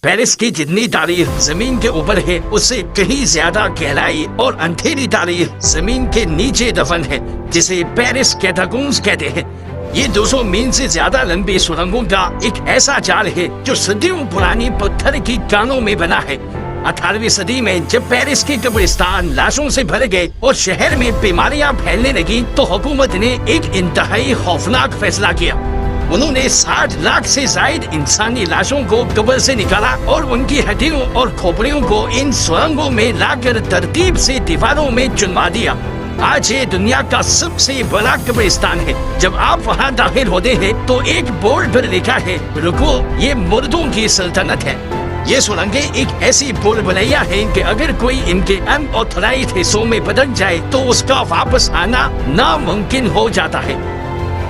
Paris की जितनी तारीख जमीन के ऊपर है उससे कहीं ज्यादा गहराई और अंधेरी तारीख जमीन के नीचे दफन है, जिसे पेरिस कैटाकॉम्ब्स कहते हैं। ये 200 मील से ज्यादा लंबी सुरंगों का एक ऐसा जाल है जो सदियों पुरानी पत्थर की कानों में बना है। 18वीं सदी में जब पेरिस के कब्रिस्तान लाशों से भर गए और शहर में बीमारियां फैलने लगी तो हुकूमत ने एक इंतहाई खौफनाक फैसला किया। उन्होंने 60 लाख से जायद इंसानी लाशों को कब्र से निकाला और उनकी हड्डियों और खोपड़ियों को इन सुरंगों में लाकर तरतीब से दीवारों में चुनवा दिया। आज ये दुनिया का सबसे बड़ा कब्रिस्तान है। जब आप वहाँ दाखिल होते हैं तो एक बोर्ड पर लिखा है, रुको ये मुर्दों की सल्तनत है। ये सुरंगें एक ऐसी भूल भुलैया है कि अगर कोई इनके अनऑथराइज्ड हिस्सों में भटक जाए तो उसका वापस आना नामुमकिन हो जाता है।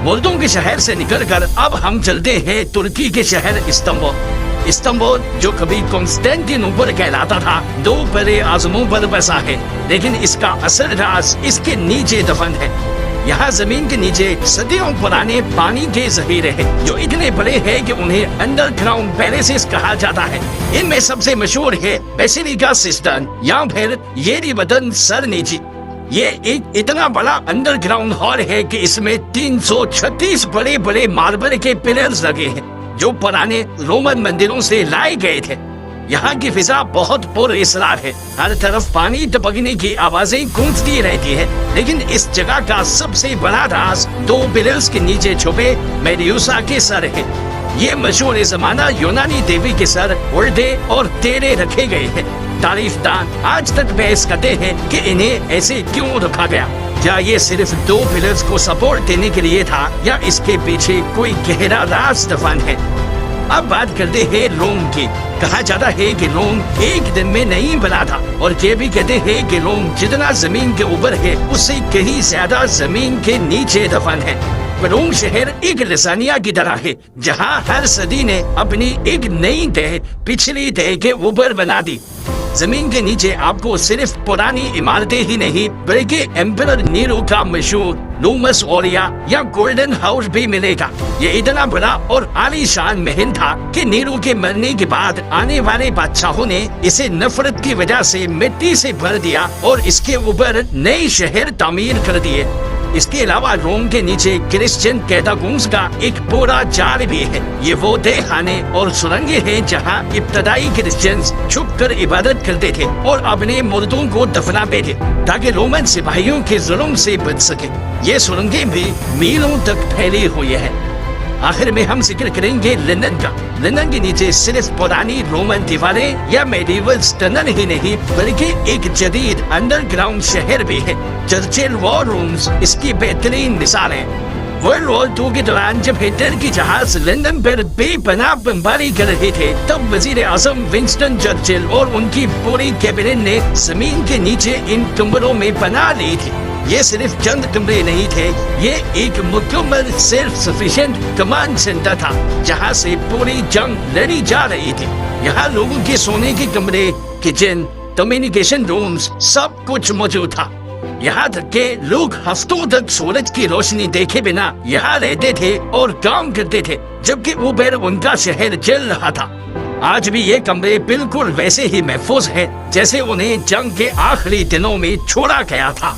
मुर्दों के शहर से निकलकर अब हम चलते हैं तुर्की के शहर इस्तांबुल। इस्तांबुल जो कभी कॉन्स्टेंटिनोपल कहलाता था, 2 बड़े आजमों पर बसा है, लेकिन इसका असल राज इसके नीचे दफन है। यहाँ जमीन के नीचे सदियों पुराने पानी के जखीरे हैं जो इतने बड़े हैं कि उन्हें अंडरग्राउंड पैलेसेस कहा जाता है। इनमें सबसे मशहूर है बेसिलिका सिस्टन या फिर येरीबदन सरनीची। ये एक इतना बड़ा अंडरग्राउंड हॉल है कि इसमें 336 बड़े बड़े मार्बल के पिलर्स लगे हैं जो पुराने रोमन मंदिरों से लाए गए थे। यहाँ की फिजा बहुत पुरअसरार है, हर तरफ पानी टपकने की आवाजें गूंजती रहती है। लेकिन इस जगह का सबसे बड़ा राज 2 पिलर्स के नीचे छुपे मेडुसा के सर है। ये मशहूर जमाना यूनानी देवी के सर उल्टे और टेढ़े रखे गए हैं। तारीफदान आज तक बहस करते हैं कि इन्हें ऐसे क्यों रखा गया। क्या ये सिर्फ 2 पिलर्स को सपोर्ट देने के लिए था या इसके पीछे कोई गहरा राज दफन है। अब बात करते हैं रोम की। कहा जाता है कि रोम एक दिन में नहीं बना था, और ये भी कहते हैं कि रोम जितना जमीन के ऊपर है उससे कहीं ज्यादा जमीन के नीचे दफन है। रोम शहर एक लसानिया की तरह है जहाँ हर सदी ने अपनी एक नई तह पिछली तह के ऊपर बना दी। जमीन के नीचे आपको सिर्फ पुरानी इमारतें ही नहीं बल्कि एम्परर नीरो का मशहूर लूमस ओलिया या गोल्डन हाउस भी मिलेगा। ये इतना बड़ा और आलीशान महल था कि नीरो के मरने के बाद आने वाले बादशाहों ने इसे नफरत की वजह से मिट्टी से भर दिया और इसके ऊपर नए शहर तामीर कर दिए। इसके अलावा रोम के नीचे क्रिश्चियन कैटाकॉम्ब्स का एक पूरा जाल भी है। ये वो तहखाने और सुरंगें हैं जहाँ इब्तदाई क्रिश्चियंस छुपकर इबादत करते थे और अपने मुर्दों को दफनाते थे ताकि रोमन सिपाहियों के जुल्म से बच सके। ये सुरंगें भी मीलों तक फैली हुई है। आखिर में हम जिक्र करेंगे लंदन का। लंदन के नीचे सिर्फ पुरानी रोमन दीवारें या मेडिवल टनल ही नहीं बल्कि एक जदीद अंडरग्राउंड शहर भी है। चर्चिल वॉर रूम्स इसकी बेहतरीन मिसाल है। वर्ल्ड वॉर 2 के दौरान जब हिटलर की जहाज लंदन पर बेपनाह बमबारी कर रहे थे तब वजीर आजम विंस्टन चर्चिल और उनकी पूरी कैबिनेट ने जमीन के नीचे इन कमरों में पनाह ली थी। ये सिर्फ चंद कमरे नहीं थे, ये एक मुकम्मल सेल्फ सफिशिएंट कमांड सेंटर था जहाँ से पूरी जंग लड़ी जा रही थी। यहाँ लोगों के सोने के कमरे, किचन, कम्युनिकेशन रूम्स सब कुछ मौजूद था। यहाँ तक के लोग हफ्तों तक सूरज की रोशनी देखे बिना यहाँ रहते थे और काम करते थे जबकि ऊपर उनका शहर जल रहा था। आज भी ये कमरे बिल्कुल वैसे ही महफूज हैं जैसे उन्हें जंग के आखिरी दिनों में छोड़ा गया था।